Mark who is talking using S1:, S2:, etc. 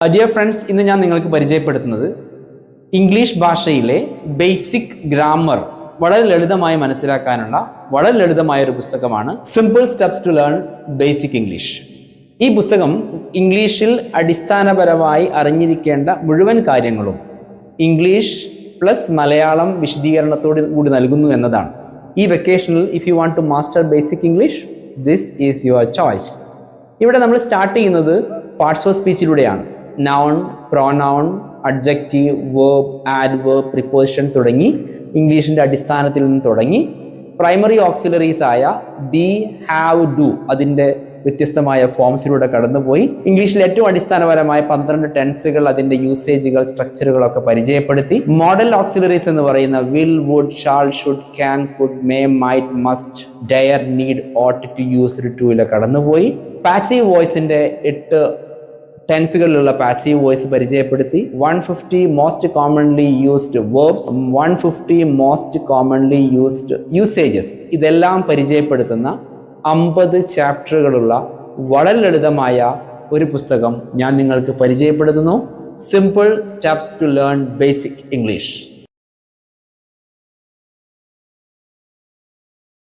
S1: Dear friends, ഇന്ന് ഞാൻ നിങ്ങൾക്ക് പരിചയപ്പെടുത്തുന്നത് ഇംഗ്ലീഷ് ഭാഷയിലെ ബേസിക് ഗ്രാമർ വളരെ ലളിതമായി മനസ്സിലാക്കാനുള്ള വളരെ ലളിതമായ ഒരു പുസ്തകമാണ് simple steps to learn basic English. ഈ പുസ്തകം ഇംഗ്ലീഷിൽ അടിസ്ഥാനപരമായി അറിഞ്ഞിരിക്കേണ്ട മുഴുവൻ കാര്യങ്ങളും ഇംഗ്ലീഷ് പ്ലസ് മലയാളം വിശദീകരണത്തോട് കൂടി നൽകുന്നു എന്നതാണ്. ഈ വെക്കേഷനിൽ if you want to master basic English, this is your choice. ഇവിടെ നമ്മൾ സ്റ്റാർട്ട് ചെയ്യുന്നത് പാർട്സ് ഓഫ് സ്പീച്ചിലൂടെയാണ്. Noun, pronoun, adjective, verb, adverb, preposition തുടങ്ങി ഇംഗ്ലീഷിൻ്റെ അടിസ്ഥാനത്തിൽ നിന്ന് തുടങ്ങി പ്രൈമറി ഓക്സിലറീസ് ആയ ബി, ഹാവ്, ഡു അതിൻ്റെ വ്യത്യസ്തമായ ഫോംസിലൂടെ കടന്നുപോയി ഇംഗ്ലീഷിൽ ഏറ്റവും അടിസ്ഥാനപരമായ 12 ടെൻസുകൾ, അതിൻ്റെ യൂസേജുകൾ, സ്ട്രക്ചറുകളൊക്കെ പരിചയപ്പെടുത്തി മോഡൽ ഓക്സിലറീസ് എന്ന് പറയുന്ന will, would, shall, should, can, could, may, might, must, dare, need, ought, to, used, ടൂയിലെ കടന്നുപോയി പാസീവ് വോയിസിൻ്റെ 8 ടെൻസുകളിലുള്ള പാസീവ് വോയിസ് പരിചയപ്പെടുത്തി 150 most commonly used verbs, 150 most commonly used usages ഇതെല്ലാം പരിചയപ്പെടുത്തുന്ന 50 ചാപ്റ്ററുകളുള്ള വളരെ ലളിതമായ ഒരു പുസ്തകം ഞാൻ നിങ്ങൾക്ക് പരിചയപ്പെടുത്തുന്നു. Simple steps to learn basic English.